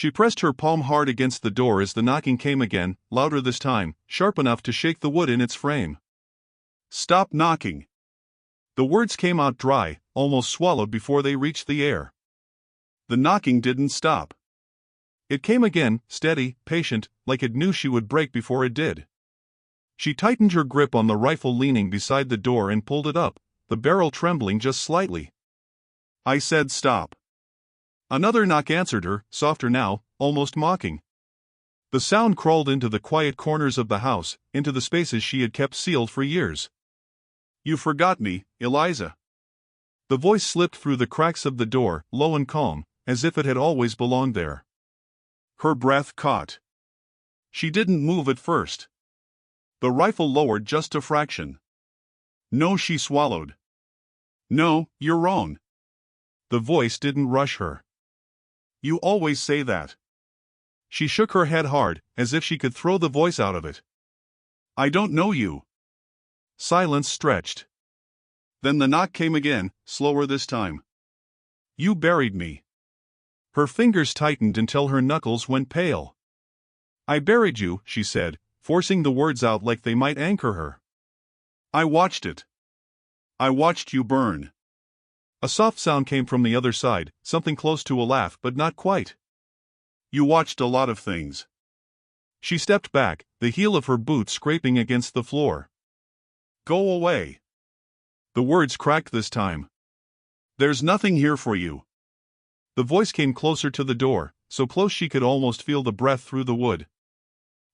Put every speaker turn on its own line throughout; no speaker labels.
She pressed her palm hard against the door as the knocking came again, louder this time, sharp enough to shake the wood in its frame. "Stop knocking." The words came out dry, almost swallowed before they reached the air. The knocking didn't stop. It came again, steady, patient, like it knew she would break before it did. She tightened her grip on the rifle leaning beside the door and pulled it up, the barrel trembling just slightly. "I said stop." Another knock answered her, softer now, almost mocking. The sound crawled into the quiet corners of the house, into the spaces she had kept sealed for years. "You forgot me, Eliza." The voice slipped through the cracks of the door, low and calm, as if it had always belonged there. Her breath caught. She didn't move at first. The rifle lowered just a fraction. "No," she swallowed. "No, you're wrong." The voice didn't rush her. "You always say that." She shook her head hard, as if she could throw the voice out of it. "I don't know you." Silence stretched. Then the knock came again, slower this time. "You buried me." Her fingers tightened until her knuckles went pale. "I buried you," she said, forcing the words out like they might anchor her. "I watched it. I watched you burn." A soft sound came from the other side, something close to a laugh but not quite. "You watched a lot of things." She stepped back, the heel of her boot scraping against the floor. "Go away." The words cracked this time. "There's nothing here for you." The voice came closer to the door, so close she could almost feel the breath through the wood.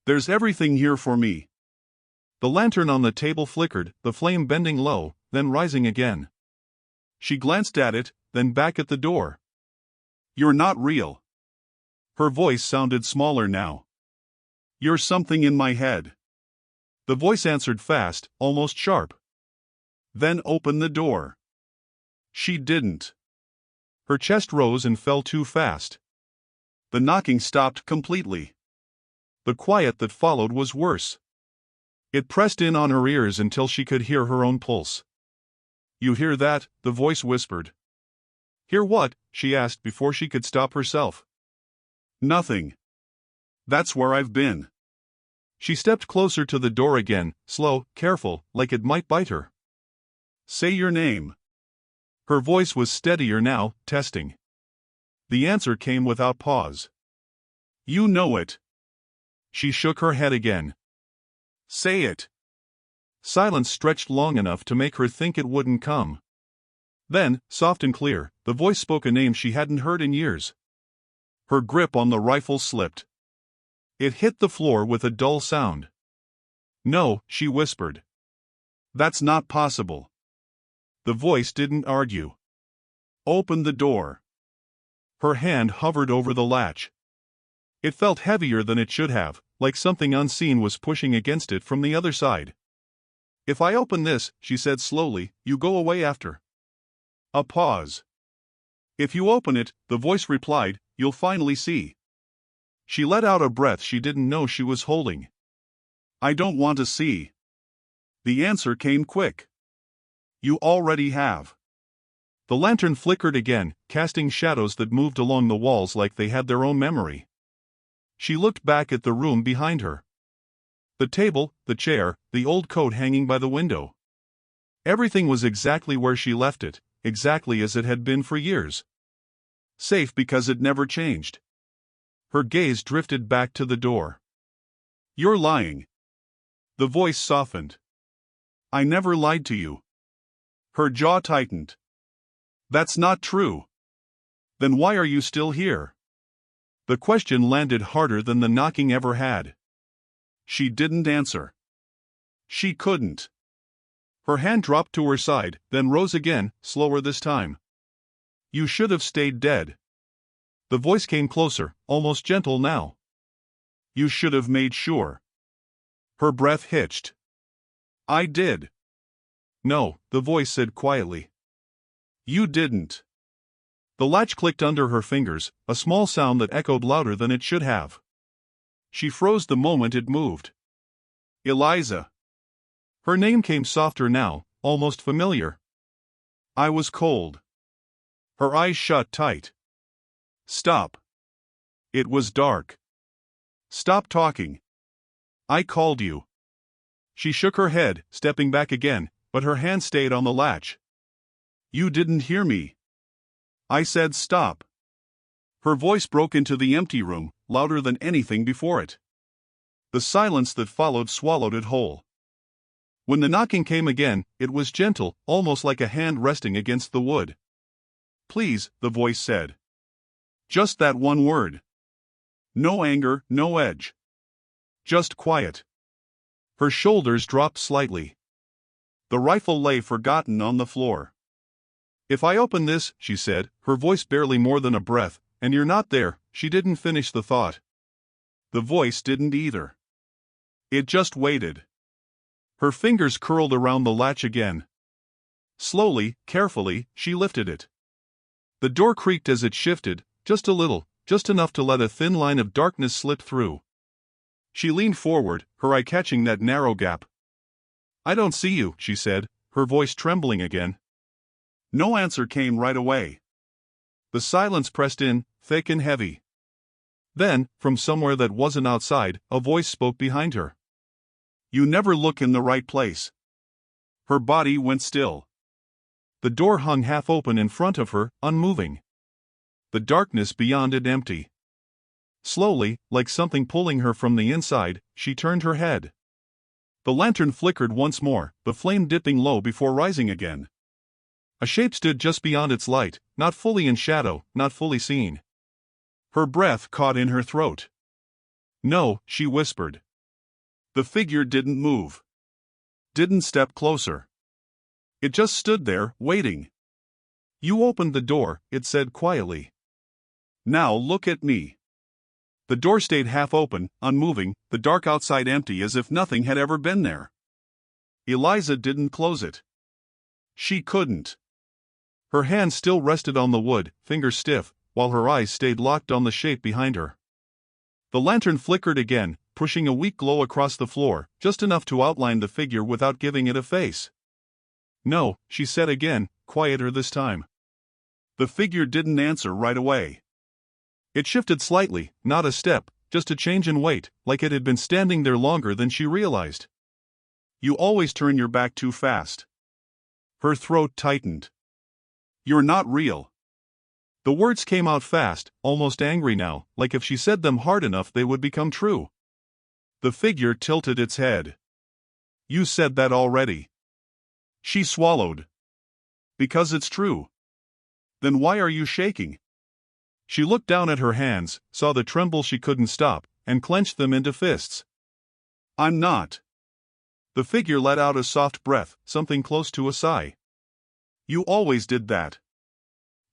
"There's everything here for me." The lantern on the table flickered, the flame bending low, then rising again. She glanced at it, then back at the door. "You're not real." Her voice sounded smaller now. "You're something in my head." The voice answered fast, almost sharp. "Then open the door." She didn't. Her chest rose and fell too fast. The knocking stopped completely. The quiet that followed was worse. It pressed in on her ears until she could hear her own pulse. "You hear that?" the voice whispered. "Hear what?" she asked before she could stop herself. "Nothing. That's where I've been." She stepped closer to the door again, slow, careful, like it might bite her. "Say your name." Her voice was steadier now, testing. The answer came without pause. "You know it." She shook her head again. "Say it." Silence stretched long enough to make her think it wouldn't come. Then, soft and clear, the voice spoke a name she hadn't heard in years. Her grip on the rifle slipped. It hit the floor with a dull sound. "No," she whispered. "That's not possible." The voice didn't argue. "Open the door." Her hand hovered over the latch. It felt heavier than it should have, like something unseen was pushing against it from the other side. "If I open this," she said slowly, "you go away after." A pause. "If you open it," the voice replied, "you'll finally see." She let out a breath she didn't know she was holding. "I don't want to see." The answer came quick. "You already have." The lantern flickered again, casting shadows that moved along the walls like they had their own memory. She looked back at the room behind her. The table, the chair, the old coat hanging by the window. Everything was exactly where she left it, exactly as it had been for years. Safe because it never changed. Her gaze drifted back to the door. "You're lying." The voice softened. "I never lied to you." Her jaw tightened. "That's not true." "Then why are you still here?" The question landed harder than the knocking ever had. She didn't answer. She couldn't. Her hand dropped to her side, then rose again, slower this time. "You should have stayed dead." The voice came closer, almost gentle now. "You should have made sure." Her breath hitched. "I did." "No," the voice said quietly. "You didn't." The latch clicked under her fingers, a small sound that echoed louder than it should have. She froze the moment it moved. "Eliza." Her name came softer now, almost familiar. I was cold. Her eyes shut tight. "Stop." It was dark. Stop talking. I called you. She shook her head, stepping back again, but her hand stayed on the latch. You didn't hear me. I said stop. Her voice broke into the empty room, louder than anything before it. The silence that followed swallowed it whole. When the knocking came again, it was gentle, almost like a hand resting against the wood. Please, the voice said. Just that one word. No anger, no edge. Just quiet. Her shoulders dropped slightly. The rifle lay forgotten on the floor. If I open this, she said, her voice barely more than a breath, and you're not there, she didn't finish the thought. The voice didn't either. It just waited. Her fingers curled around the latch again. Slowly, carefully, she lifted it. The door creaked as it shifted, just a little, just enough to let a thin line of darkness slip through. She leaned forward, her eye catching that narrow gap. I don't see you, she said, her voice trembling again. No answer came right away. The silence pressed in, thick and heavy. Then, from somewhere that wasn't outside, a voice spoke behind her. You never look in the right place. Her body went still. The door hung half open in front of her, unmoving. The darkness beyond it empty. Slowly, like something pulling her from the inside, she turned her head. The lantern flickered once more, the flame dipping low before rising again. A shape stood just beyond its light, not fully in shadow, not fully seen. Her breath caught in her throat. No, she whispered. The figure didn't move. Didn't step closer. It just stood there, waiting. You opened the door, it said quietly. Now look at me. The door stayed half open, unmoving, the dark outside empty as if nothing had ever been there. Eliza didn't close it. She couldn't. Her hand still rested on the wood, fingers stiff, while her eyes stayed locked on the shape behind her. The lantern flickered again, pushing a weak glow across the floor, just enough to outline the figure without giving it a face. No, she said again, quieter this time. The figure didn't answer right away. It shifted slightly, not a step, just a change in weight, like it had been standing there longer than she realized. You always turn your back too fast. Her throat tightened. You're not real. The words came out fast, almost angry now, like if she said them hard enough they would become true. The figure tilted its head. You said that already. She swallowed. Because it's true. Then why are you shaking? She looked down at her hands, saw the tremble she couldn't stop, and clenched them into fists. I'm not. The figure let out a soft breath, something close to a sigh. You always did that.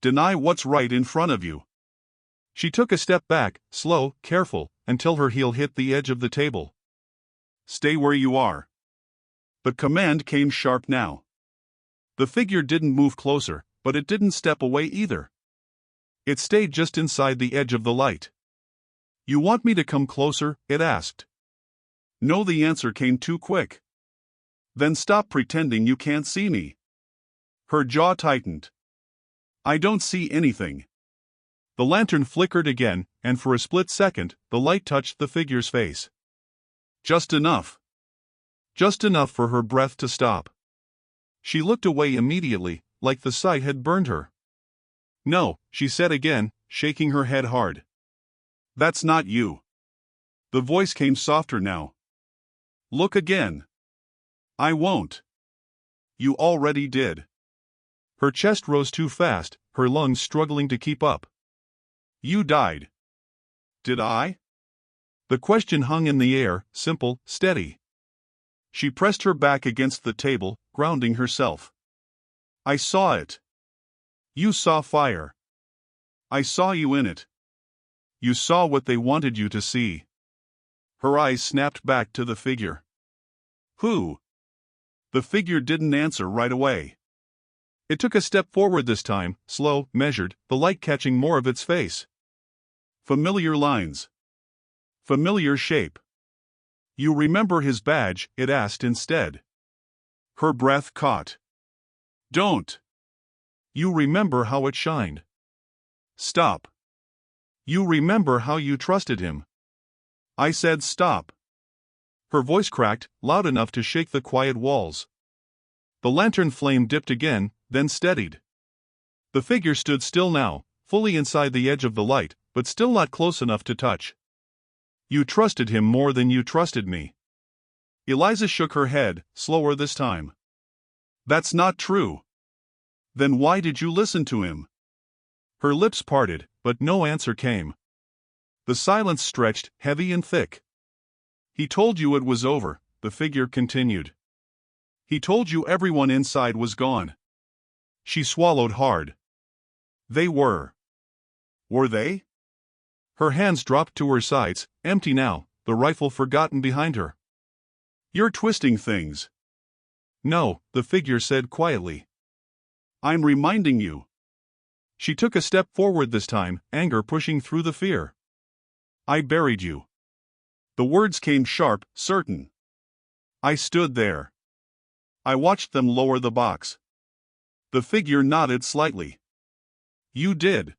Deny what's right in front of you. She took a step back, slow, careful, until her heel hit the edge of the table. Stay where you are. The command came sharp now. The figure didn't move closer, but it didn't step away either. It stayed just inside the edge of the light. You want me to come closer? It asked. No, the answer came too quick. Then stop pretending you can't see me. Her jaw tightened. I don't see anything. The lantern flickered again, and for a split second, the light touched the figure's face. Just enough. Just enough for her breath to stop. She looked away immediately, like the sight had burned her. No, she said again, shaking her head hard. That's not you. The voice came softer now. Look again. I won't. You already did. Her chest rose too fast, her lungs struggling to keep up. You died. Did I? The question hung in the air, simple, steady. She pressed her back against the table, grounding herself. I saw it. You saw fire. I saw you in it. You saw what they wanted you to see. Her eyes snapped back to the figure. Who? The figure didn't answer right away. It took a step forward this time, slow, measured, the light catching more of its face. Familiar lines. Familiar shape. You remember his badge? It asked instead. Her breath caught. Don't. You remember how it shined. Stop. You remember how you trusted him. I said stop. Her voice cracked, loud enough to shake the quiet walls. The lantern flame dipped again, then steadied. The figure stood still now, fully inside the edge of the light, but still not close enough to touch. You trusted him more than you trusted me. Eliza shook her head, slower this time. That's not true. Then why did you listen to him? Her lips parted, but no answer came. The silence stretched, heavy and thick. He told you it was over, the figure continued. He told you everyone inside was gone. She swallowed hard. They were. Were they? Her hands dropped to her sides, empty now, the rifle forgotten behind her. You're twisting things. No, the figure said quietly. I'm reminding you. She took a step forward this time, anger pushing through the fear. I buried you. The words came sharp, certain. I stood there. I watched them lower the box. The figure nodded slightly. You did.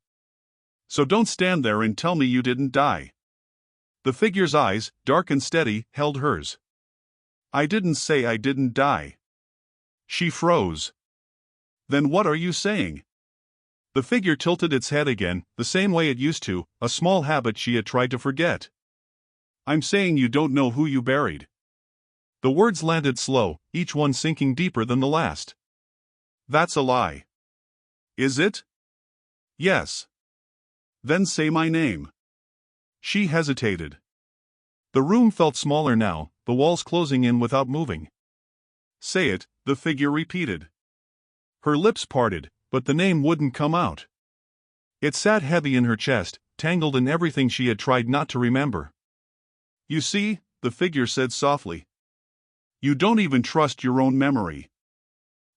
So don't stand there and tell me you didn't die. The figure's eyes, dark and steady, held hers. I didn't say I didn't die. She froze. Then what are you saying? The figure tilted its head again, the same way it used to, a small habit she had tried to forget. I'm saying you don't know who you buried. The words landed slow, each one sinking deeper than the last. That's a lie. Is it? Yes. Then say my name. She hesitated. The room felt smaller now, the walls closing in without moving. Say it, the figure repeated. Her lips parted, but the name wouldn't come out. It sat heavy in her chest, tangled in everything she had tried not to remember. You see, the figure said softly. You don't even trust your own memory.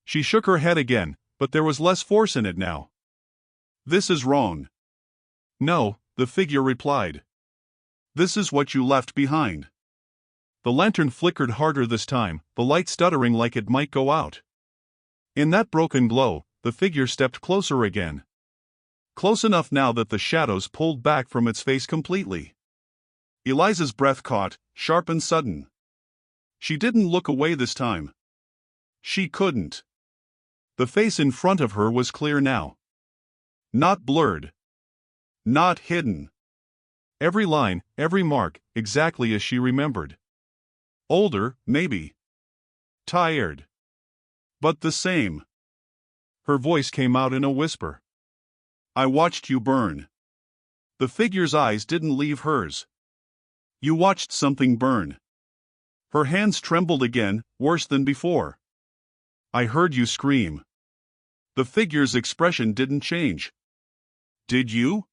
She shook her head again, but there was less force in it now. This is wrong. No, the figure replied. This is what you left behind. The lantern flickered harder this time, the light stuttering like it might go out. In that broken glow, the figure stepped closer again. Close enough now that the shadows pulled back from its face completely. Eliza's breath caught, sharp and sudden. She didn't look away this time. She couldn't. The face in front of her was clear now. Not blurred. Not hidden. Every line, every mark, exactly as she remembered. Older, maybe. Tired. But the same. Her voice came out in a whisper. I watched you burn. The figure's eyes didn't leave hers. You watched something burn. Her hands trembled again, worse than before. I heard you scream. The figure's expression didn't change. Did you?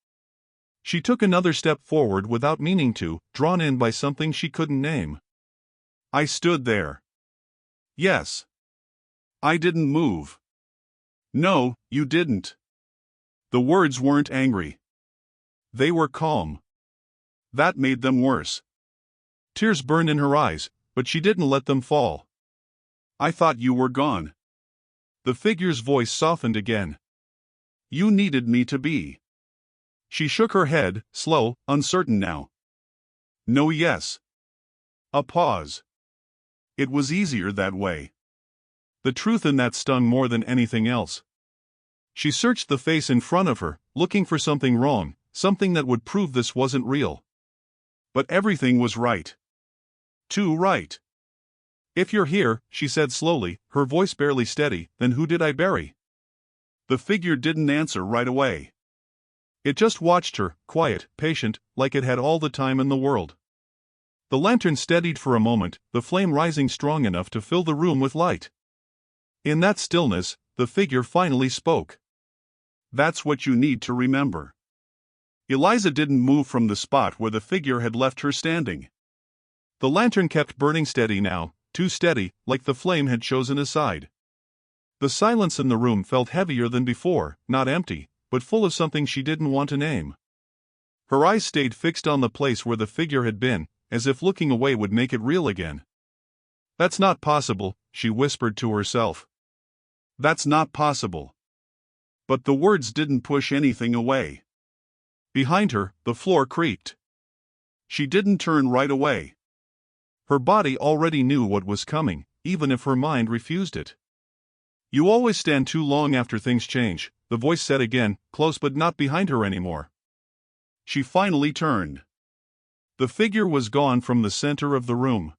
She took another step forward without meaning to, drawn in by something she couldn't name. I stood there. Yes. I didn't move. No, you didn't. The words weren't angry. They were calm. That made them worse. Tears burned in her eyes, but she didn't let them fall. I thought you were gone. The figure's voice softened again. You needed me to be. She shook her head, slow, uncertain now. No, yes. A pause. It was easier that way. The truth in that stung more than anything else. She searched the face in front of her, looking for something wrong, something that would prove this wasn't real. But everything was right. Too right. If you're here, she said slowly, her voice barely steady, then who did I bury? The figure didn't answer right away. It just watched her, quiet, patient, like it had all the time in the world. The lantern steadied for a moment, the flame rising strong enough to fill the room with light. In that stillness, the figure finally spoke. That's what you need to remember. Eliza didn't move from the spot where the figure had left her standing. The lantern kept burning steady now, too steady, like the flame had chosen a side. The silence in the room felt heavier than before, not empty, but full of something she didn't want to name. Her eyes stayed fixed on the place where the figure had been, as if looking away would make it real again. That's not possible, she whispered to herself. That's not possible. But the words didn't push anything away. Behind her, the floor creaked. She didn't turn right away. Her body already knew what was coming, even if her mind refused it. You always stand too long after things change, the voice said again, close but not behind her anymore. She finally turned. The figure was gone from the center of the room.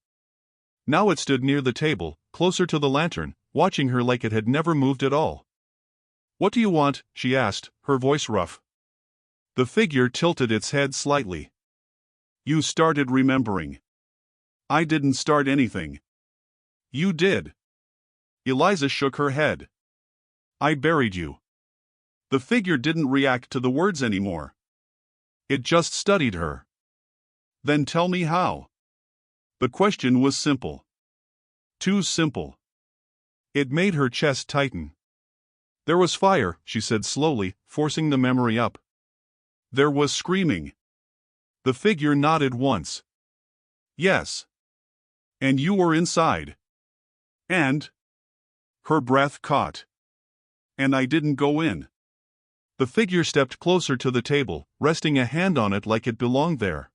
Now it stood near the table, closer to the lantern, watching her like it had never moved at all. "What do you want?" she asked, her voice rough. The figure tilted its head slightly. "You started remembering." "I didn't start anything." "You did." Eliza shook her head. "I buried you." The figure didn't react to the words anymore. It just studied her. "Then tell me how." The question was simple. Too simple. It made her chest tighten. "There was fire," she said slowly, forcing the memory up. "There was screaming." The figure nodded once. "Yes." "And you were inside." "And?" Her breath caught. "And I didn't go in." The figure stepped closer to the table, resting a hand on it like it belonged there.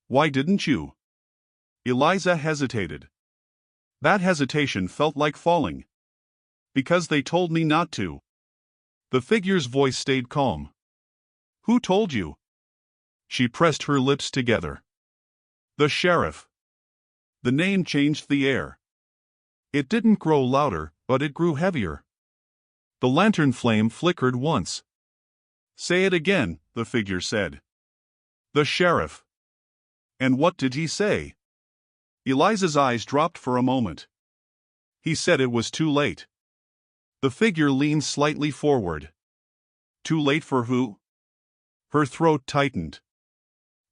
"Why didn't you?" Eliza hesitated. That hesitation felt like falling. "Because they told me not to." The figure's voice stayed calm. "Who told you?" She pressed her lips together. "The sheriff." The name changed the air. It didn't grow louder, but it grew heavier. The lantern flame flickered once. "Say it again," the figure said. "The sheriff." "And what did he say?" Eliza's eyes dropped for a moment. "He said it was too late." The figure leaned slightly forward. "Too late for who?" Her throat tightened.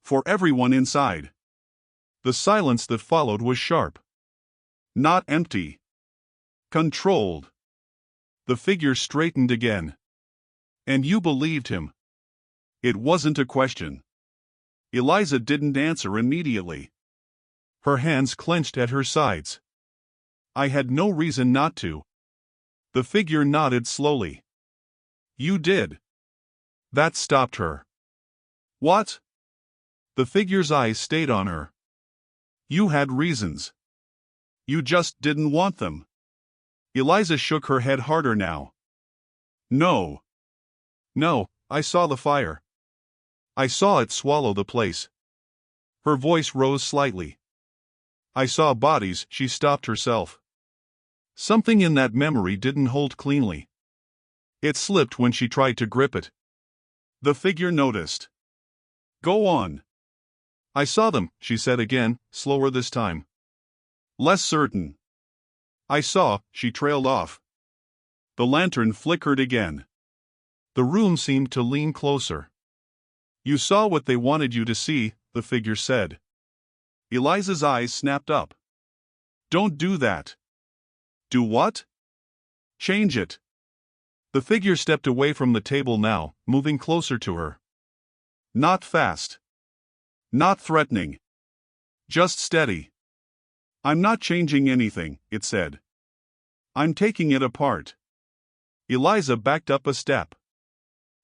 "For everyone inside." The silence that followed was sharp. Not empty. Controlled. The figure straightened again. "And you believed him?" It wasn't a question. Eliza didn't answer immediately. Her hands clenched at her sides. "I had no reason not to." The figure nodded slowly. "You did." That stopped her. "What?" The figure's eyes stayed on her. "You had reasons. You just didn't want them." Eliza shook her head harder now. "No. No, I saw the fire. I saw it swallow the place." Her voice rose slightly. "I saw bodies." She stopped herself. Something in that memory didn't hold cleanly. It slipped when she tried to grip it. The figure noticed. "Go on." "I saw them," she said again, slower this time. Less certain. "I saw," she trailed off. The lantern flickered again. The room seemed to lean closer. "You saw what they wanted you to see," the figure said. Eliza's eyes snapped up. "Don't do that." "Do what?" "Change it." The figure stepped away from the table now, moving closer to her. Not fast. Not threatening. Just steady. "I'm not changing anything," it said. "I'm taking it apart." Eliza backed up a step.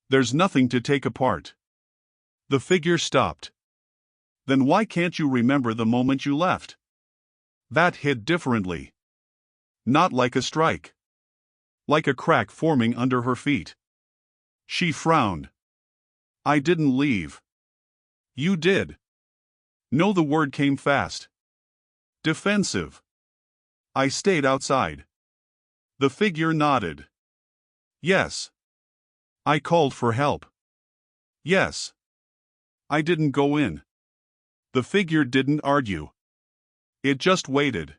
"There's nothing to take apart." The figure stopped. "Then why can't you remember the moment you left?" That hit differently. Not like a strike. Like a crack forming under her feet. She frowned. "I didn't leave." "You did." No, the word came fast. Defensive. "I stayed outside." The figure nodded. "Yes." "I called for help." "Yes." "I didn't go in." The figure didn't argue. It just waited.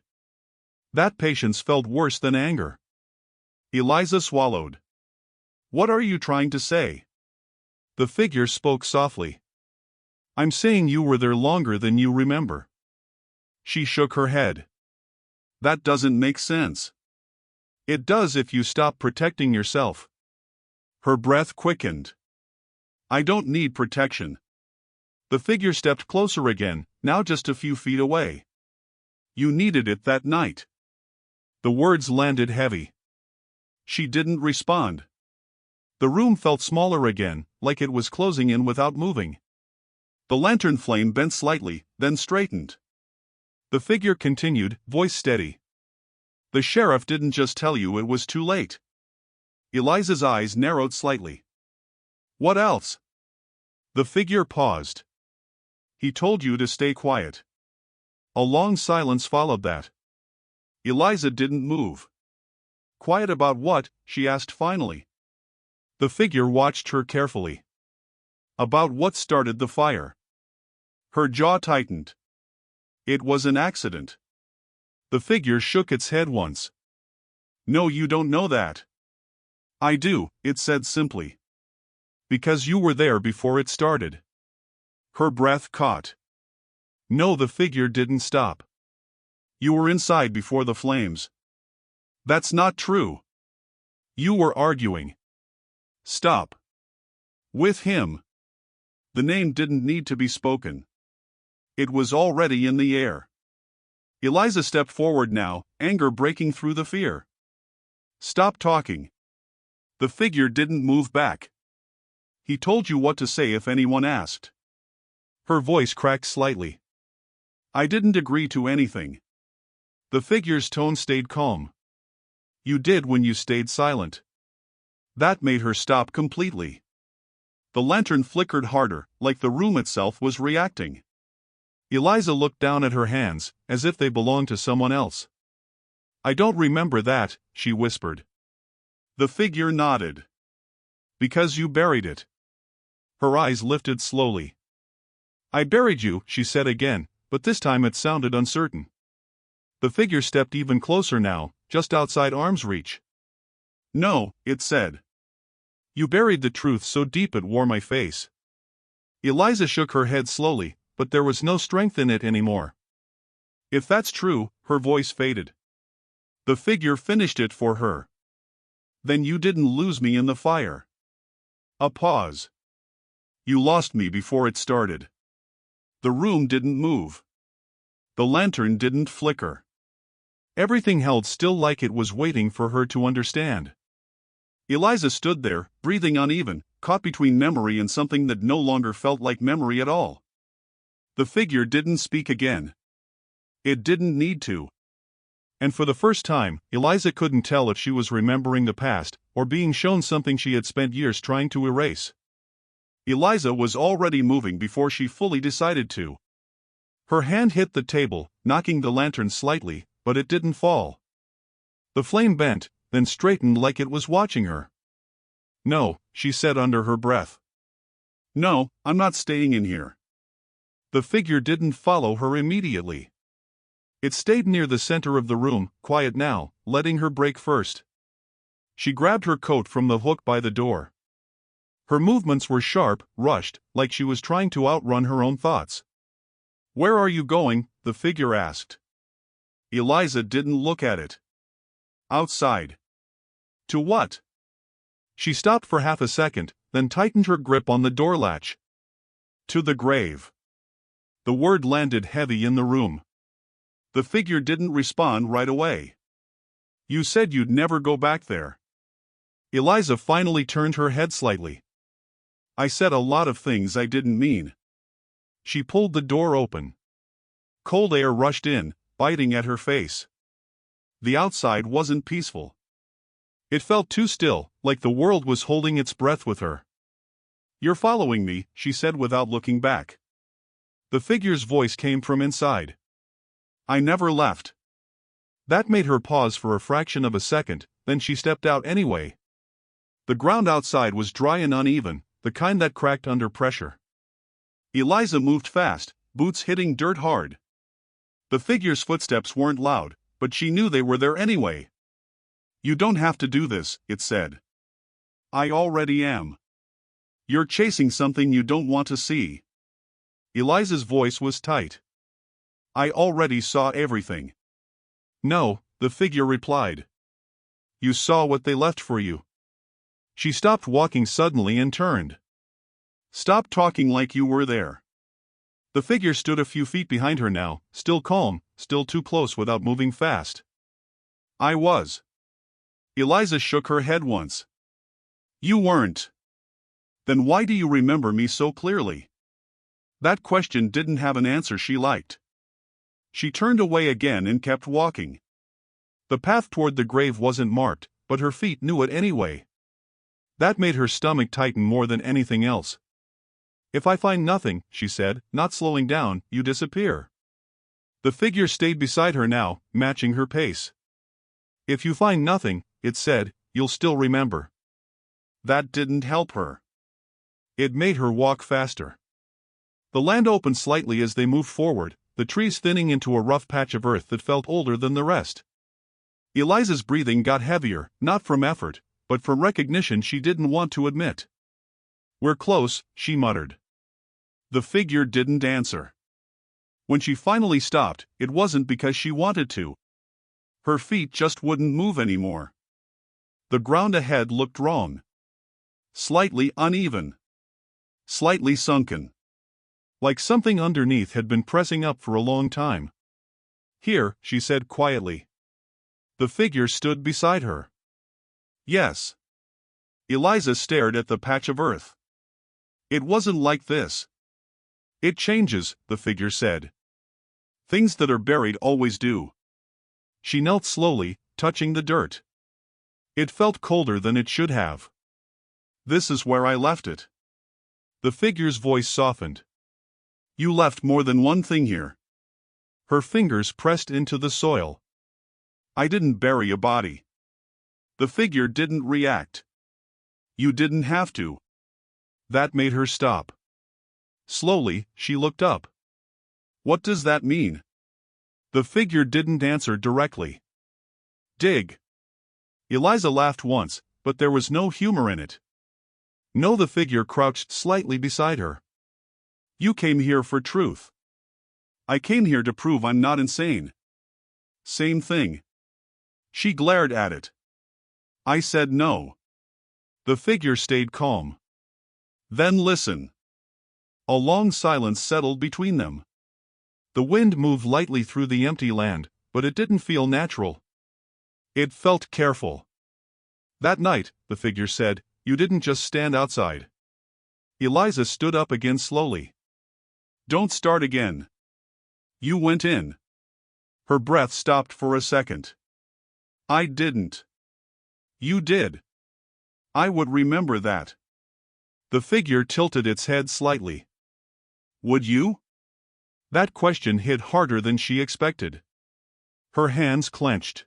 That patience felt worse than anger. Eliza swallowed. "What are you trying to say?" The figure spoke softly. "I'm saying you were there longer than you remember." She shook her head. "That doesn't make sense." "It does if you stop protecting yourself." Her breath quickened. "I don't need protection." The figure stepped closer again, now just a few feet away. "You needed it that night." The words landed heavy. She didn't respond. The room felt smaller again, like it was closing in without moving. The lantern flame bent slightly, then straightened. The figure continued, voice steady. The sheriff didn't just tell you it was too late. Eliza's eyes narrowed slightly. What else? The figure paused. He told you to stay quiet. A long silence followed that. Eliza didn't move. Quiet about what? She asked finally. The figure watched her carefully. About what started the fire. Her jaw tightened. It was an accident. The figure shook its head once. No, you don't know that. I do, it said simply. Because you were there before it started. Her breath caught. No, the figure didn't stop. You were inside before the flames. That's not true. You were arguing. Stop. With him. The name didn't need to be spoken. It was already in the air. Eliza stepped forward now, anger breaking through the fear. Stop talking. The figure didn't move back. He told you what to say if anyone asked. Her voice cracked slightly. I didn't agree to anything. The figure's tone stayed calm. You did when you stayed silent. That made her stop completely. The lantern flickered harder, like the room itself was reacting. Eliza looked down at her hands, as if they belonged to someone else. I don't remember that, she whispered. The figure nodded. Because you buried it. Her eyes lifted slowly. I buried you, she said again, but this time it sounded uncertain. The figure stepped even closer now, just outside arm's reach. No, it said. You buried the truth so deep it wore my face. Eliza shook her head slowly, but there was no strength in it anymore. If that's true, her voice faded. The figure finished it for her. Then you didn't lose me in the fire. A pause. You lost me before it started. The room didn't move. The lantern didn't flicker. Everything held still like it was waiting for her to understand. Eliza stood there, breathing uneven, caught between memory and something that no longer felt like memory at all. The figure didn't speak again. It didn't need to. And for the first time, Eliza couldn't tell if she was remembering the past, or being shown something she had spent years trying to erase. Eliza was already moving before she fully decided to. Her hand hit the table, knocking the lantern slightly, but it didn't fall. The flame bent, then straightened like it was watching her. No, she said under her breath. No, I'm not staying in here. The figure didn't follow her immediately. It stayed near the center of the room, quiet now, letting her break first. She grabbed her coat from the hook by the door. Her movements were sharp, rushed, like she was trying to outrun her own thoughts. Where are you going? The figure asked. Eliza didn't look at it. Outside. To what? She stopped for half a second, then tightened her grip on the door latch. To the grave. The word landed heavy in the room. The figure didn't respond right away. You said you'd never go back there. Eliza finally turned her head slightly. I said a lot of things I didn't mean. She pulled the door open. Cold air rushed in, biting at her face. The outside wasn't peaceful. It felt too still, like the world was holding its breath with her. You're following me, she said without looking back. The figure's voice came from inside. I never left. That made her pause for a fraction of a second, then she stepped out anyway. The ground outside was dry and uneven, the kind that cracked under pressure. Eliza moved fast, boots hitting dirt hard. The figure's footsteps weren't loud, but she knew they were there anyway. You don't have to do this, it said. I already am. You're chasing something you don't want to see. Eliza's voice was tight. I already saw everything. No, the figure replied. You saw what they left for you. She stopped walking suddenly and turned. Stop talking like you were there. The figure stood a few feet behind her now, still calm, still too close without moving fast. I was. Eliza shook her head once. You weren't. Then why do you remember me so clearly? That question didn't have an answer she liked. She turned away again and kept walking. The path toward the grave wasn't marked, but her feet knew it anyway. That made her stomach tighten more than anything else. If I find nothing, she said, not slowing down, you disappear. The figure stayed beside her now, matching her pace. If you find nothing, it said, you'll still remember. That didn't help her. It made her walk faster. The land opened slightly as they moved forward, the trees thinning into a rough patch of earth that felt older than the rest. Eliza's breathing got heavier, not from effort, but from recognition she didn't want to admit. We're close, she muttered. The figure didn't answer. When she finally stopped, it wasn't because she wanted to. Her feet just wouldn't move anymore. The ground ahead looked wrong. Slightly uneven. Slightly sunken. Like something underneath had been pressing up for a long time. Here, she said quietly. The figure stood beside her. Yes. Eliza stared at the patch of earth. It wasn't like this. It changes, the figure said. Things that are buried always do. She knelt slowly, touching the dirt. It felt colder than it should have. This is where I left it. The figure's voice softened. You left more than one thing here. Her fingers pressed into the soil. I didn't bury a body. The figure didn't react. You didn't have to. That made her stop. Slowly, she looked up. What does that mean? The figure didn't answer directly. Dig. Eliza laughed once, but there was no humor in it. No, the figure crouched slightly beside her. You came here for truth. I came here to prove I'm not insane. Same thing. She glared at it. I said no. The figure stayed calm. Then listen. A long silence settled between them. The wind moved lightly through the empty land, but it didn't feel natural. It felt careful. That night, the figure said, you didn't just stand outside. Eliza stood up again slowly. Don't start again. You went in. Her breath stopped for a second. I didn't. You did. I would remember that. The figure tilted its head slightly. Would you? That question hit harder than she expected. Her hands clenched.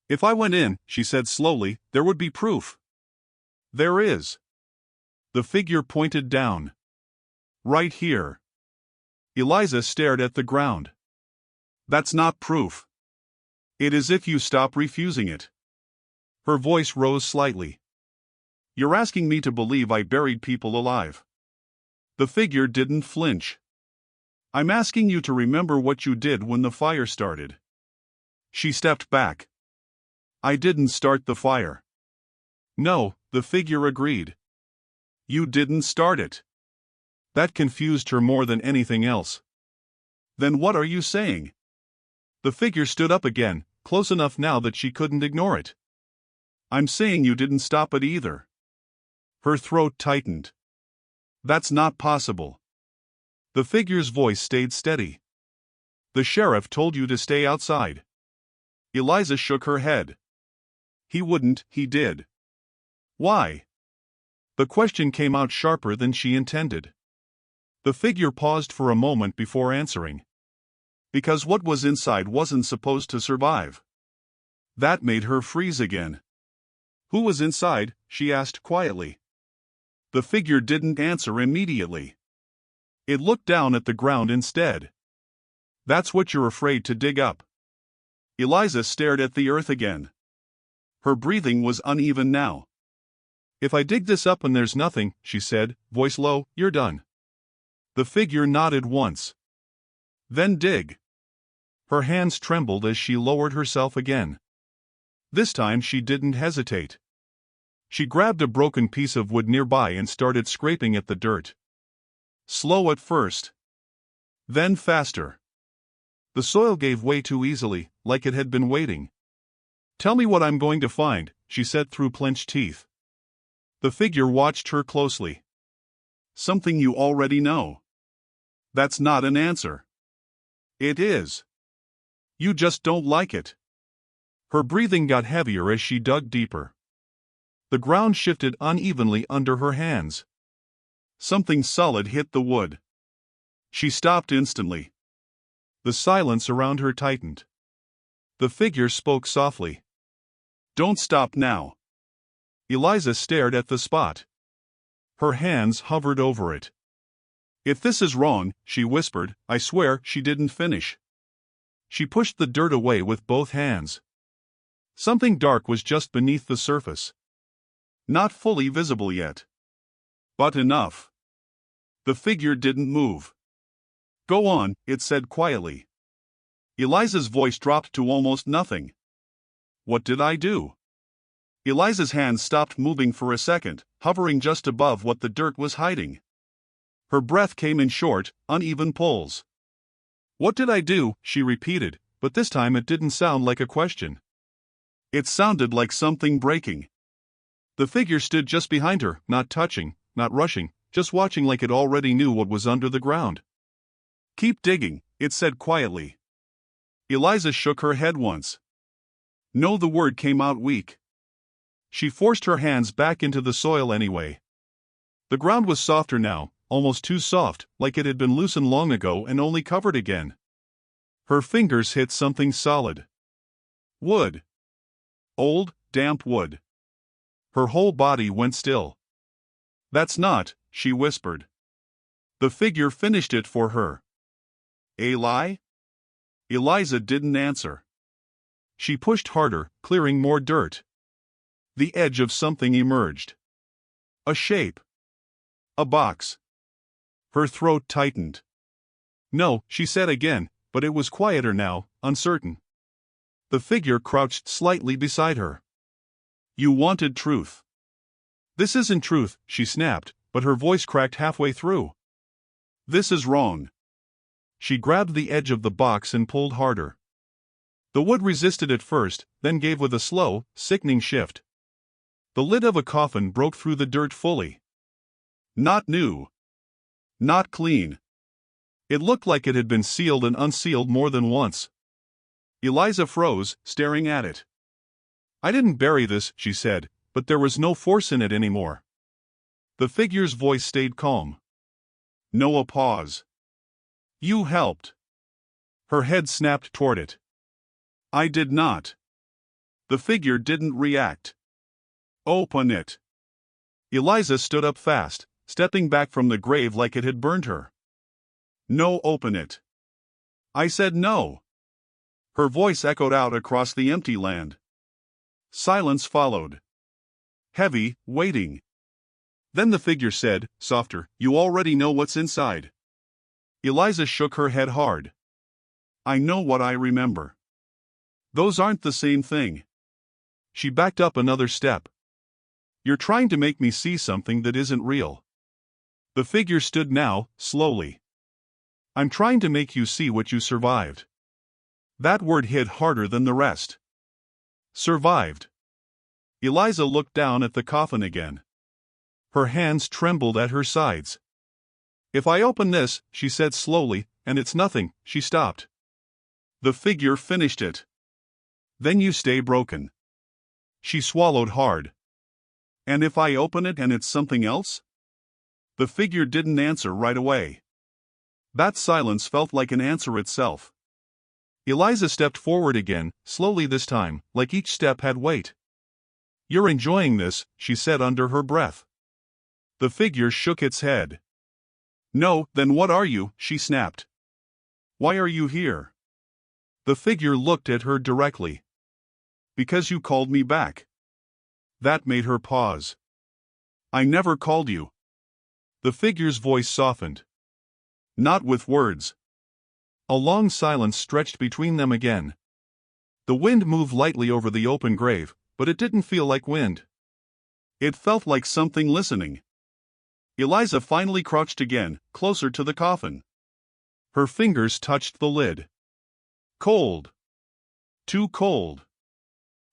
If I went in, she said slowly, there would be proof. There is. The figure pointed down. Right here. Eliza stared at the ground. That's not proof. It is if you stop refusing it. Her voice rose slightly. You're asking me to believe I buried people alive. The figure didn't flinch. I'm asking you to remember what you did when the fire started. She stepped back. I didn't start the fire. No, the figure agreed. You didn't start it. That confused her more than anything else. Then what are you saying? The figure stood up again, close enough now that she couldn't ignore it. I'm saying you didn't stop it either. Her throat tightened. That's not possible. The figure's voice stayed steady. The sheriff told you to stay outside. Eliza shook her head. He wouldn't, he did. Why? The question came out sharper than she intended. The figure paused for a moment before answering. Because what was inside wasn't supposed to survive. That made her freeze again. Who was inside? She asked quietly. The figure didn't answer immediately. It looked down at the ground instead. That's what you're afraid to dig up. Eliza stared at the earth again. Her breathing was uneven now. If I dig this up and there's nothing, she said, voice low, you're done. The figure nodded once. Then dig. Her hands trembled as she lowered herself again. This time she didn't hesitate. She grabbed a broken piece of wood nearby and started scraping at the dirt. Slow at first. Then faster. The soil gave way too easily, like it had been waiting. Tell me what I'm going to find, she said through clenched teeth. The figure watched her closely. Something you already know. That's not an answer. It is. You just don't like it. Her breathing got heavier as she dug deeper. The ground shifted unevenly under her hands. Something solid hit the wood. She stopped instantly. The silence around her tightened. The figure spoke softly. Don't stop now. Eliza stared at the spot. Her hands hovered over it. If this is wrong, she whispered, I swear she didn't finish. She pushed the dirt away with both hands. Something dark was just beneath the surface. Not fully visible yet. But enough. The figure didn't move. Go on, it said quietly. Eliza's voice dropped to almost nothing. What did I do? Eliza's hands stopped moving for a second, hovering just above what the dirt was hiding. Her breath came in short, uneven pulls. What did I do? She repeated, but this time it didn't sound like a question. It sounded like something breaking. The figure stood just behind her, not touching, not rushing, just watching like it already knew what was under the ground. Keep digging, it said quietly. Eliza shook her head once. No, the word came out weak. She forced her hands back into the soil anyway. The ground was softer now, almost too soft, like it had been loosened long ago and only covered again. Her fingers hit something solid. Wood. Old, damp wood. Her whole body went still. That's not, she whispered. The figure finished it for her. A lie? Eliza didn't answer. She pushed harder, clearing more dirt. The edge of something emerged. A shape. A box. Her throat tightened. No, she said again, but it was quieter now, uncertain. The figure crouched slightly beside her. You wanted truth. This isn't truth, she snapped, but her voice cracked halfway through. This is wrong. She grabbed the edge of the box and pulled harder. The wood resisted at first, then gave with a slow, sickening shift. The lid of a coffin broke through the dirt fully. Not new. Not clean. It looked like it had been sealed and unsealed more than once. Eliza froze, staring at it. I didn't bury this, she said, but there was no force in it anymore. The figure's voice stayed calm. No, a pause. You helped. Her head snapped toward it. I did not. The figure didn't react. Open it. Eliza stood up fast, stepping back from the grave like it had burned her. No, open it. I said no. Her voice echoed out across the empty land. Silence followed. Heavy, waiting. Then the figure said, softer, you already know what's inside. Eliza shook her head hard. I know what I remember. Those aren't the same thing. She backed up another step. You're trying to make me see something that isn't real. The figure stood now, slowly. I'm trying to make you see what you survived. That word hit harder than the rest. Survived. Eliza looked down at the coffin again. Her hands trembled at her sides. If I open this, she said slowly, and it's nothing, she stopped. The figure finished it. Then you stay broken. She swallowed hard. And if I open it and it's something else? The figure didn't answer right away. That silence felt like an answer itself. Eliza stepped forward again, slowly this time, like each step had weight. You're enjoying this, she said under her breath. The figure shook its head. No, then what are you? She snapped. Why are you here? The figure looked at her directly. Because you called me back. That made her pause. I never called you. The figure's voice softened. Not with words. A long silence stretched between them again. The wind moved lightly over the open grave, but it didn't feel like wind. It felt like something listening. Eliza finally crouched again, closer to the coffin. Her fingers touched the lid. Cold. Too cold.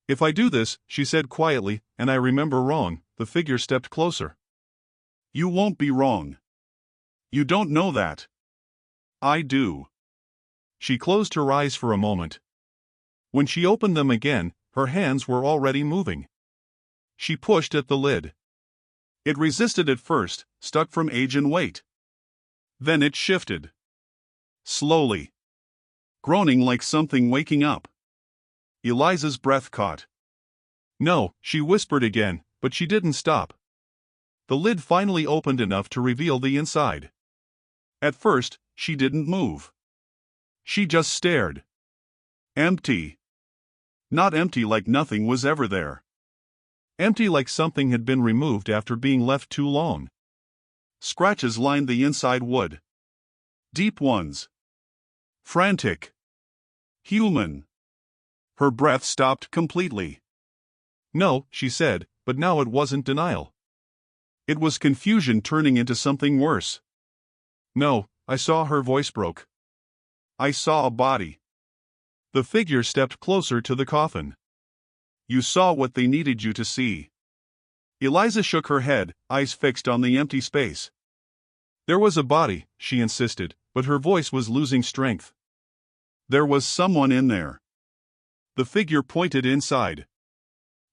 If I do this, she said quietly, and I remember wrong, the figure stepped closer. You won't be wrong. You don't know that. I do. She closed her eyes for a moment. When she opened them again, her hands were already moving. She pushed at the lid. It resisted at first, stuck from age and weight. Then it shifted. Slowly. Groaning like something waking up. Eliza's breath caught. No, she whispered again, but she didn't stop. The lid finally opened enough to reveal the inside. At first, she didn't move. She just stared. Empty. Not empty like nothing was ever there. Empty like something had been removed after being left too long. Scratches lined the inside wood. Deep ones. Frantic. Human. Her breath stopped completely. No, she said, but now it wasn't denial. It was confusion turning into something worse. No, I saw. Her voice broke. I saw a body. The figure stepped closer to the coffin. You saw what they needed you to see. Eliza shook her head, eyes fixed on the empty space. There was a body, she insisted, but her voice was losing strength. There was someone in there. The figure pointed inside.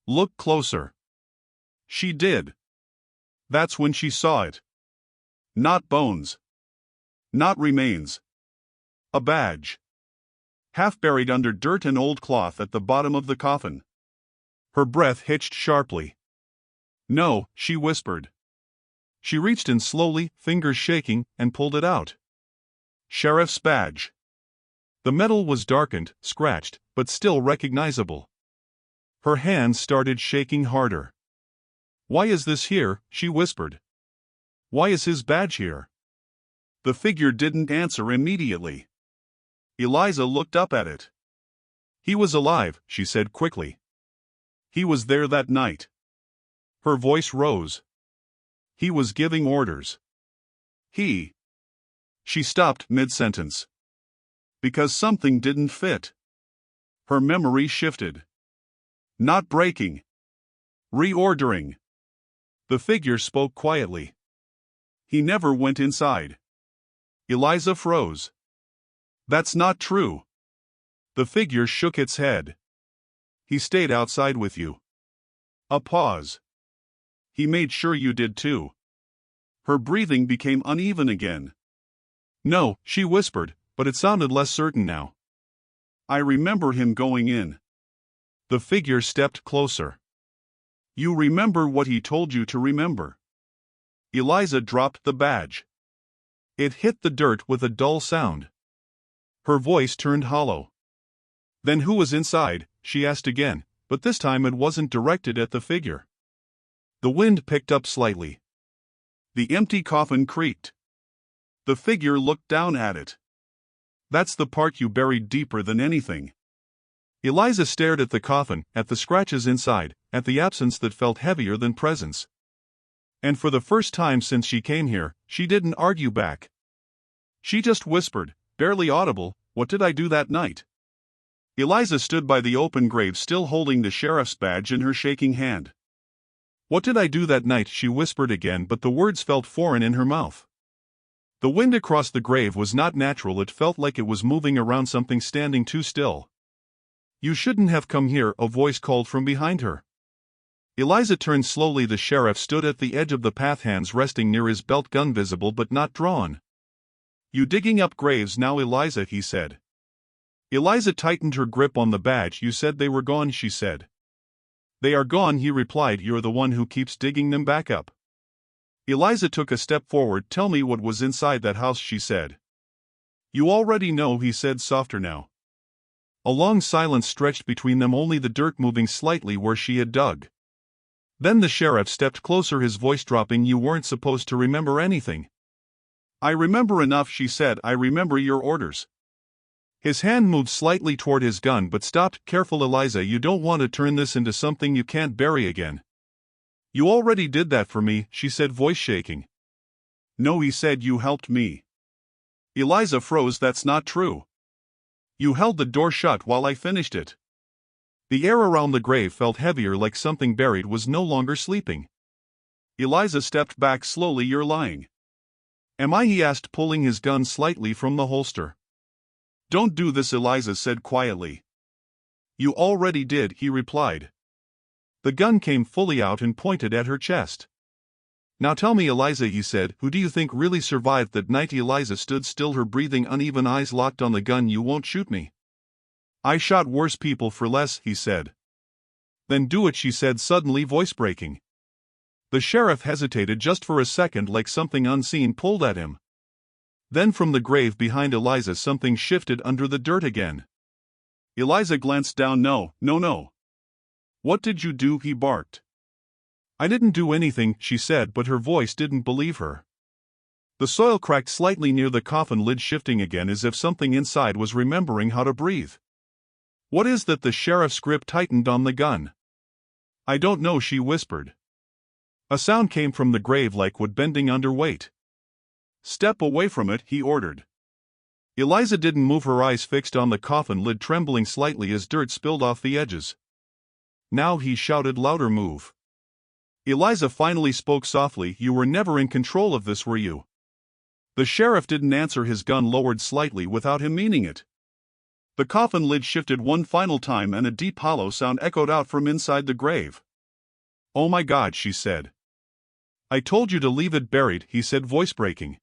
Look closer. She did. That's when she saw it. Not bones. Not remains. A badge. Half buried under dirt and old cloth at the bottom of the coffin. Her breath hitched sharply. No, she whispered. She reached in slowly, fingers shaking, and pulled it out. Sheriff's badge. The metal was darkened, scratched, but still recognizable. Her hands started shaking harder. Why is this here? She whispered. Why is his badge here? The figure didn't answer immediately. Eliza looked up at it. He was alive, she said quickly. He was there that night. Her voice rose. He was giving orders. He. She stopped mid-sentence. Because something didn't fit. Her memory shifted. Not breaking. Reordering. The figure spoke quietly. He never went inside. Eliza froze. That's not true. The figure shook its head. He stayed outside with you. A pause. He made sure you did too. Her breathing became uneven again. No, she whispered, but it sounded less certain now. I remember him going in. The figure stepped closer. You remember what he told you to remember. Eliza dropped the badge. It hit the dirt with a dull sound. Her voice turned hollow. Then who was inside? She asked again, but this time it wasn't directed at the figure. The wind picked up slightly. The empty coffin creaked. The figure looked down at it. That's the part you buried deeper than anything. Eliza stared at the coffin, at the scratches inside, at the absence that felt heavier than presence. And for the first time since she came here, she didn't argue back. She just whispered, barely audible, "What did I do that night?" Eliza stood by the open grave, still holding the sheriff's badge in her shaking hand. "What did I do that night?" she whispered again, but the words felt foreign in her mouth. The wind across the grave was not natural. It felt like it was moving around something standing too still. "You shouldn't have come here," a voice called from behind her. Eliza turned slowly. The sheriff stood at the edge of the path, hands resting near his belt, gun visible but not drawn. "You digging up graves now, Eliza?" he said. Eliza tightened her grip on the badge. "You said they were gone," she said. "They are gone," he replied. "You're the one who keeps digging them back up." Eliza took a step forward. "Tell me what was inside that house," she said. "You already know," he said, softer now. A long silence stretched between them, only the dirt moving slightly where she had dug. Then the sheriff stepped closer, his voice dropping. "You weren't supposed to remember anything." "I remember enough," she said. "I remember your orders." His hand moved slightly toward his gun but stopped. "Careful, Eliza, you don't want to turn this into something you can't bury again." "You already did that for me," she said, voice shaking. "No," he said, "you helped me." Eliza froze. "That's not true. You held the door shut while I finished it." The air around the grave felt heavier, like something buried was no longer sleeping. Eliza stepped back slowly. You're lying. Am I? He asked, pulling his gun slightly from the holster. Don't do this, Eliza said quietly. You already did, he replied. The gun came fully out and pointed at her chest. Now tell me, Eliza, he said, who do you think really survived that night? Eliza stood still, her breathing uneven, eyes locked on the gun. You won't shoot me. I shot worse people for less, he said. Then do it, she said, suddenly, voice breaking. The sheriff hesitated just for a second, like something unseen pulled at him. Then from the grave behind Eliza something shifted under the dirt again. Eliza glanced down. No. What did you do? He barked. I didn't do anything, she said, but her voice didn't believe her. The soil cracked slightly near the coffin lid, shifting again as if something inside was remembering how to breathe. What is that? The sheriff's grip tightened on the gun. I don't know, she whispered. A sound came from the grave like wood bending under weight. Step away from it, he ordered. Eliza didn't move, her eyes fixed on the coffin lid, trembling slightly as dirt spilled off the edges. Now, he shouted louder, move. Eliza finally spoke softly. You were never in control of this, were you? The sheriff didn't answer, his gun lowered slightly without him meaning it. The coffin lid shifted one final time and a deep hollow sound echoed out from inside the grave. Oh my God, she said. I told you to leave it buried, he said, voice breaking.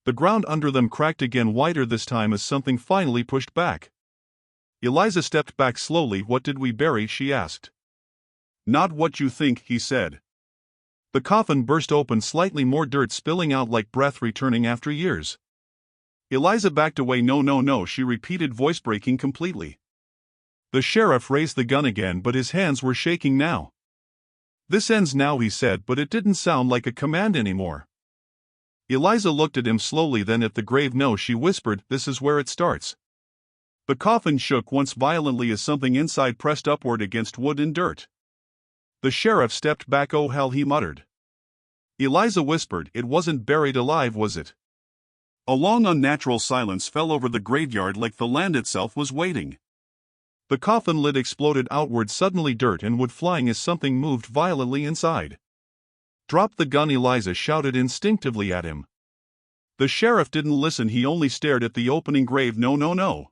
The ground under them cracked again, wider this time as something finally pushed back. Eliza stepped back slowly. What did we bury? She asked. Not what you think, he said. The coffin burst open, slightly more dirt spilling out like breath returning after years. Eliza backed away. No, she repeated, voice breaking completely. The sheriff raised the gun again, but his hands were shaking now. This ends now, he said, but it didn't sound like a command anymore. Eliza looked at him slowly, then at the grave. No, she whispered, this is where it starts. The coffin shook once violently as something inside pressed upward against wood and dirt. The sheriff stepped back. Oh hell, he muttered. Eliza whispered, it wasn't buried alive, was it? A long unnatural silence fell over the graveyard, like the land itself was waiting. The coffin lid exploded outward, suddenly dirt and wood flying as something moved violently inside. Drop the gun, Eliza shouted instinctively at him. The sheriff didn't listen, he only stared at the opening grave. No.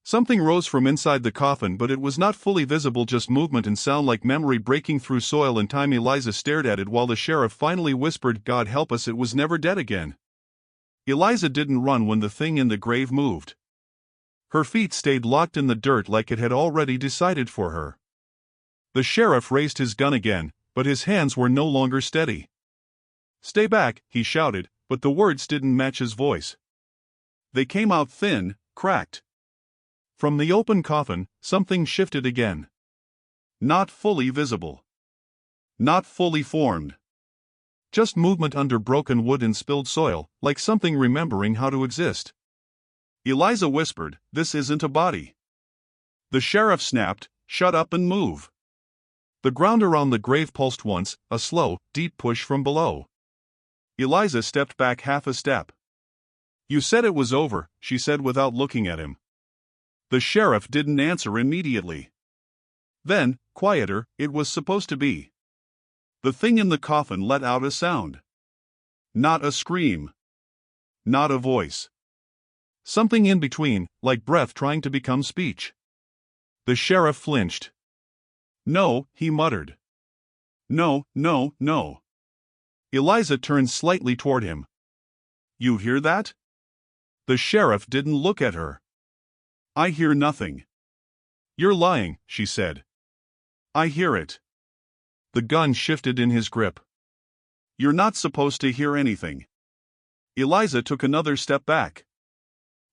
Something rose from inside the coffin, but it was not fully visible, just movement and sound like memory breaking through soil and time. Eliza stared at it while the sheriff finally whispered, God help us, it was never dead again. Eliza didn't run when the thing in the grave moved. Her feet stayed locked in the dirt like it had already decided for her. The sheriff raised his gun again, but his hands were no longer steady. Stay back, he shouted, but the words didn't match his voice. They came out thin, cracked. From the open coffin, something shifted again. Not fully visible. Not fully formed. Just movement under broken wood and spilled soil, like something remembering how to exist. Eliza whispered, this isn't a body. The sheriff snapped, shut up and move. The ground around the grave pulsed once, a slow, deep push from below. Eliza stepped back half a step. You said it was over, she said without looking at him. The sheriff didn't answer immediately. Then, quieter, it was supposed to be. The thing in the coffin let out a sound. Not a scream. Not a voice. Something in between, like breath trying to become speech. The sheriff flinched. No, he muttered. No. Eliza turned slightly toward him. You hear that? The sheriff didn't look at her. I hear nothing. You're lying, she said. I hear it. The gun shifted in his grip. You're not supposed to hear anything. Eliza took another step back.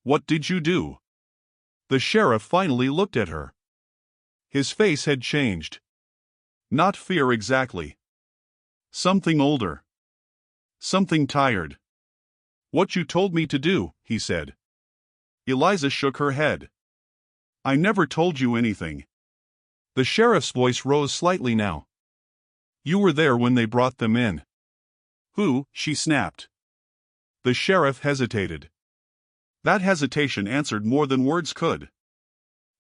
What did you do? The sheriff finally looked at her. His face had changed. Not fear exactly. Something older. Something tired. What you told me to do, he said. Eliza shook her head. I never told you anything. The sheriff's voice rose slightly now. You were there when they brought them in. Who? She snapped. The sheriff hesitated. That hesitation answered more than words could.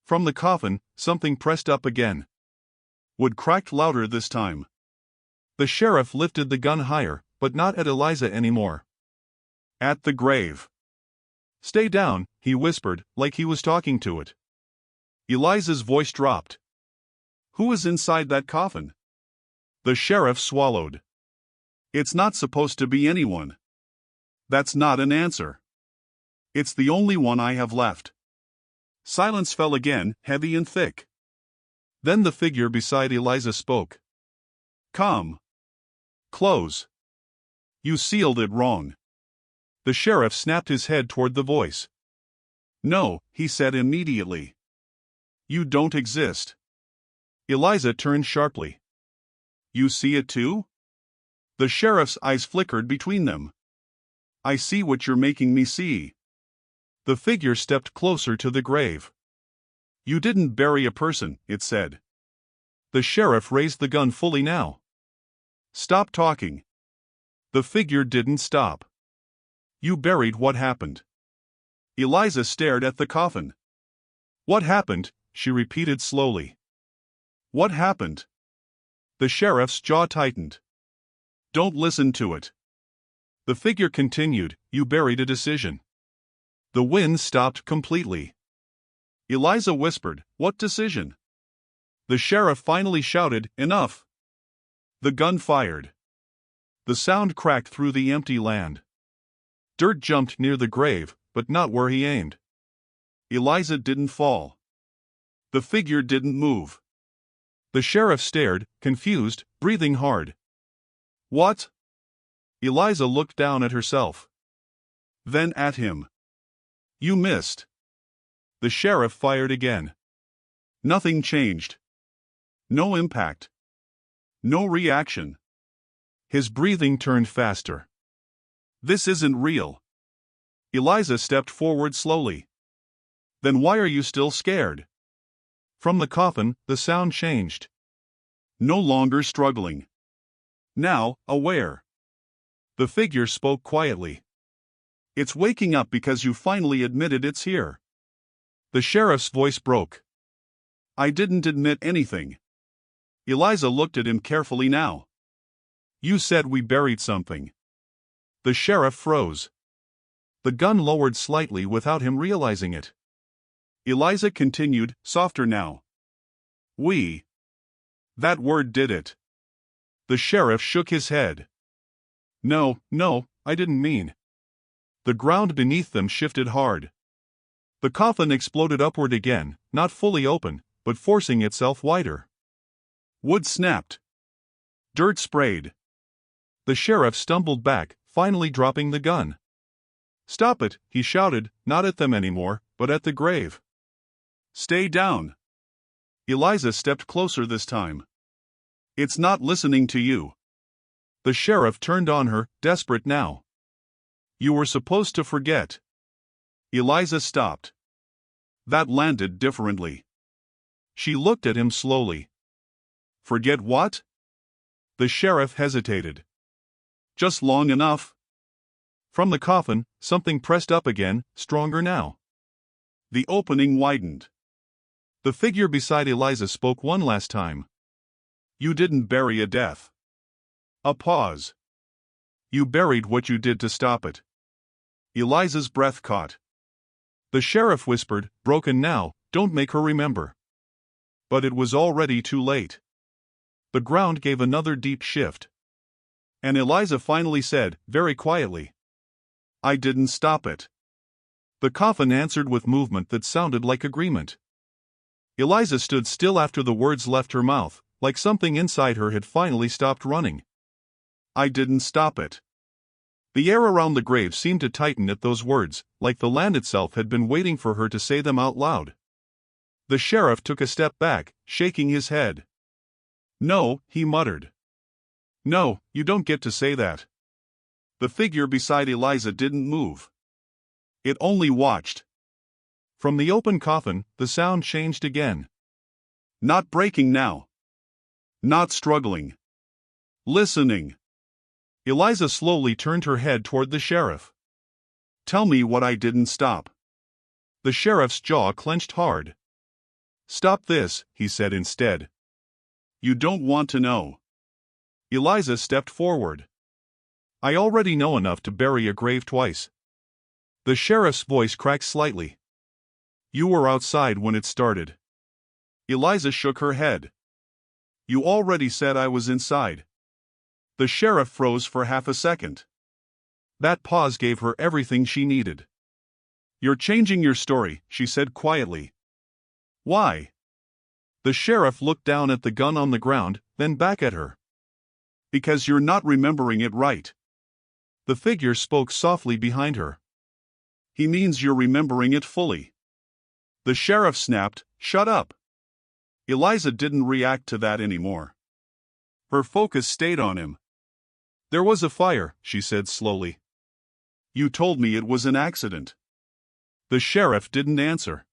From the coffin, something pressed up again. Wood cracked louder this time. The sheriff lifted the gun higher, but not at Eliza anymore. At the grave. Stay down, he whispered, like he was talking to it. Eliza's voice dropped. Who is inside that coffin? The sheriff swallowed. It's not supposed to be anyone. That's not an answer. It's the only one I have left. Silence fell again, heavy and thick. Then the figure beside Eliza spoke. Come. Close. You sealed it wrong. The sheriff snapped his head toward the voice. No, he said immediately. You don't exist. Eliza turned sharply. You see it too? The sheriff's eyes flickered between them. I see what you're making me see. The figure stepped closer to the grave. You didn't bury a person, it said. The sheriff raised the gun fully now. Stop talking. The figure didn't stop. You buried what happened. Eliza stared at the coffin. What happened? She repeated slowly. What happened? The sheriff's jaw tightened. Don't listen to it. The figure continued, you buried a decision. The wind stopped completely. Eliza whispered, what decision? The sheriff finally shouted, enough. The gun fired. The sound cracked through the empty land. Dirt jumped near the grave, but not where he aimed. Eliza didn't fall. The figure didn't move. The sheriff stared, confused, breathing hard. What? Eliza looked down at herself. Then at him. You missed. The sheriff fired again. Nothing changed. No impact. No reaction. His breathing turned faster. This isn't real. Eliza stepped forward slowly. Then why are you still scared? From the coffin, the sound changed. No longer struggling. Now, aware. The figure spoke quietly. It's waking up because you finally admitted it's here. The sheriff's voice broke. I didn't admit anything. Eliza looked at him carefully now. You said we buried something. The sheriff froze. The gun lowered slightly without him realizing it. Eliza continued, softer now. We. That word did it. The sheriff shook his head. No, I didn't mean. The ground beneath them shifted hard. The coffin exploded upward again, not fully open, but forcing itself wider. Wood snapped. Dirt sprayed. The sheriff stumbled back, finally dropping the gun. Stop it, he shouted, not at them anymore, but at the grave. Stay down. Eliza stepped closer this time. It's not listening to you. The sheriff turned on her, desperate now. You were supposed to forget. Eliza stopped. That landed differently. She looked at him slowly. Forget what? The sheriff hesitated. Just long enough. From the coffin, something pressed up again, stronger now. The opening widened. The figure beside Eliza spoke one last time. You didn't bury a death. A pause. You buried what you did to stop it. Eliza's breath caught. The sheriff whispered, broken now, don't make her remember. But it was already too late. The ground gave another deep shift. And Eliza finally said, very quietly, I didn't stop it. The coffin answered with movement that sounded like agreement. Eliza stood still after the words left her mouth, like something inside her had finally stopped running. I didn't stop it. The air around the grave seemed to tighten at those words, like the land itself had been waiting for her to say them out loud. The sheriff took a step back, shaking his head. No, he muttered. No, you don't get to say that. The figure beside Eliza didn't move. It only watched. From the open coffin, the sound changed again. Not breaking now. Not struggling. Listening. Eliza slowly turned her head toward the sheriff. Tell me what I didn't stop. The sheriff's jaw clenched hard. Stop this, he said instead. You don't want to know. Eliza stepped forward. I already know enough to bury a grave twice. The sheriff's voice cracked slightly. You were outside when it started. Eliza shook her head. You already said I was inside. The sheriff froze for half a second. That pause gave her everything she needed. You're changing your story, she said quietly. Why? The sheriff looked down at the gun on the ground, then back at her. Because you're not remembering it right. The figure spoke softly behind her. He means you're remembering it fully. The sheriff snapped, Shut up. Eliza didn't react to that anymore. Her focus stayed on him. There was a fire, she said slowly. You told me it was an accident. The sheriff didn't answer.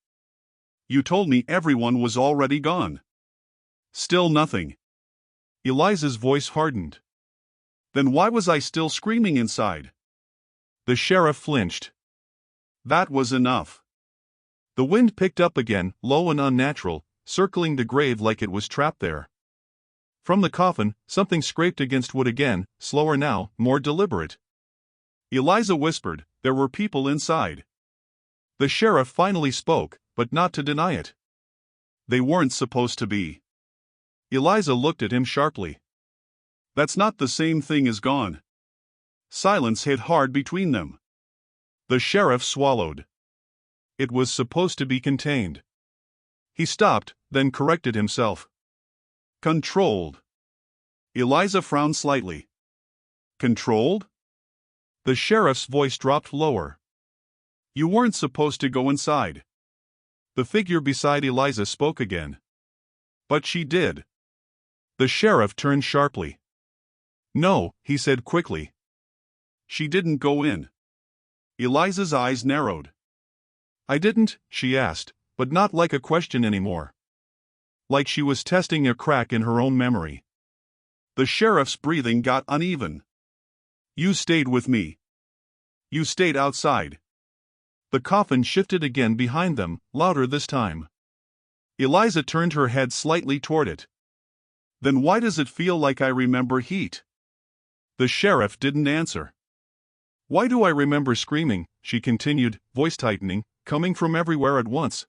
You told me everyone was already gone. Still nothing. Eliza's voice hardened. Then why was I still screaming inside? The sheriff flinched. That was enough. The wind picked up again, low and unnatural, circling the grave like it was trapped there. From the coffin, something scraped against wood again, slower now, more deliberate. Eliza whispered, There were people inside. The sheriff finally spoke, but not to deny it. They weren't supposed to be. Eliza looked at him sharply. That's not the same thing as gone. Silence hit hard between them. The sheriff swallowed. It was supposed to be contained. He stopped, then corrected himself. Controlled. Eliza frowned slightly. Controlled? The sheriff's voice dropped lower. You weren't supposed to go inside. The figure beside Eliza spoke again. But she did. The sheriff turned sharply. No, he said quickly. She didn't go in. Eliza's eyes narrowed. I didn't, she asked, but not like a question anymore. Like she was testing a crack in her own memory. The sheriff's breathing got uneven. You stayed with me. You stayed outside. The coffin shifted again behind them, louder this time. Eliza turned her head slightly toward it. Then why does it feel like I remember heat? The sheriff didn't answer. Why do I remember screaming, she continued, voice tightening, coming from everywhere at once?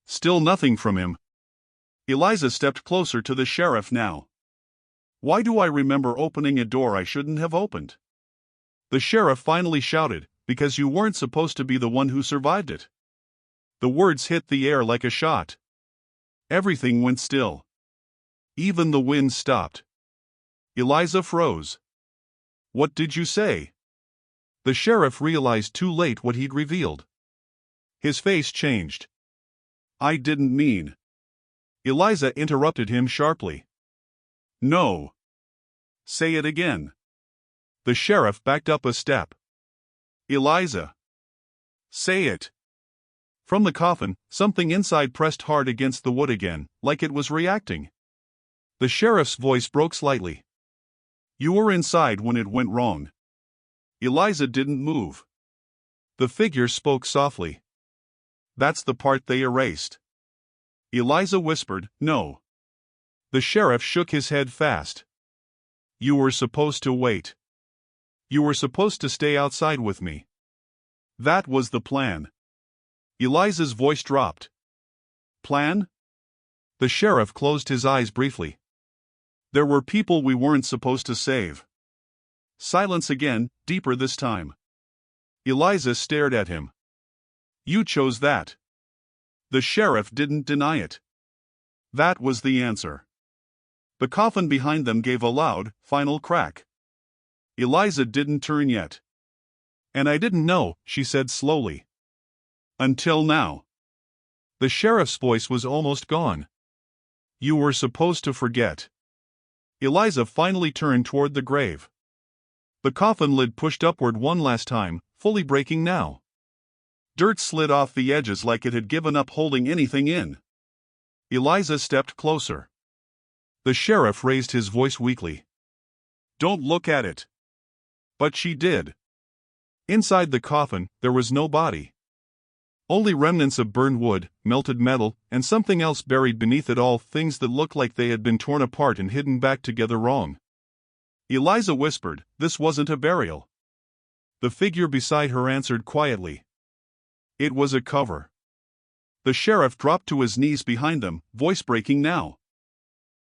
Still nothing from him. Eliza stepped closer to the sheriff now. Why do I remember opening a door I shouldn't have opened? The sheriff finally shouted, Because you weren't supposed to be the one who survived it. The words hit the air like a shot. Everything went still. Even the wind stopped. Eliza froze. What did you say? The sheriff realized too late what he'd revealed. His face changed. I didn't mean. Eliza interrupted him sharply. No. Say it again. The sheriff backed up a step. Eliza. Say it. From the coffin, something inside pressed hard against the wood again, like it was reacting. The sheriff's voice broke slightly. You were inside when it went wrong. Eliza didn't move. The figure spoke softly. That's the part they erased. Eliza whispered, No. The sheriff shook his head fast. You were supposed to wait. You were supposed to stay outside with me. That was the plan. Eliza's voice dropped. Plan? The sheriff closed his eyes briefly. There were people we weren't supposed to save. Silence again, deeper this time. Eliza stared at him. You chose that. The sheriff didn't deny it. That was the answer. The coffin behind them gave a loud, final crack. Eliza didn't turn yet. And I didn't know, she said slowly. Until now. The sheriff's voice was almost gone. You were supposed to forget. Eliza finally turned toward the grave. The coffin lid pushed upward one last time, fully breaking now. Dirt slid off the edges like it had given up holding anything in. Eliza stepped closer. The sheriff raised his voice weakly. Don't look at it. But she did. Inside the coffin, there was no body. Only remnants of burned wood, melted metal, and something else buried beneath it all, things that looked like they had been torn apart and hidden back together wrong. Eliza whispered, "This wasn't a burial." The figure beside her answered quietly, "It was a cover." The sheriff dropped to his knees behind them, voice breaking now.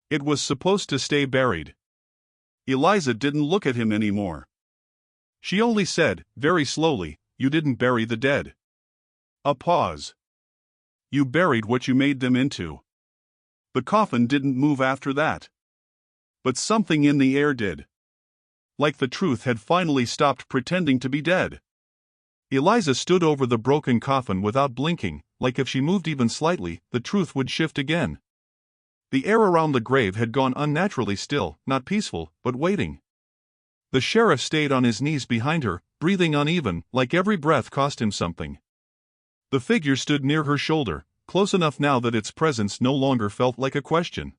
"It was supposed to stay buried." Eliza didn't look at him anymore. She only said, very slowly, "You didn't bury the dead." A pause. "You buried what you made them into." The coffin didn't move after that. But something in the air did. Like the truth had finally stopped pretending to be dead. Eliza stood over the broken coffin without blinking, like if she moved even slightly, the truth would shift again. The air around the grave had gone unnaturally still, not peaceful, but waiting. The sheriff stayed on his knees behind her, breathing uneven, like every breath cost him something. The figure stood near her shoulder, close enough now that its presence no longer felt like a question.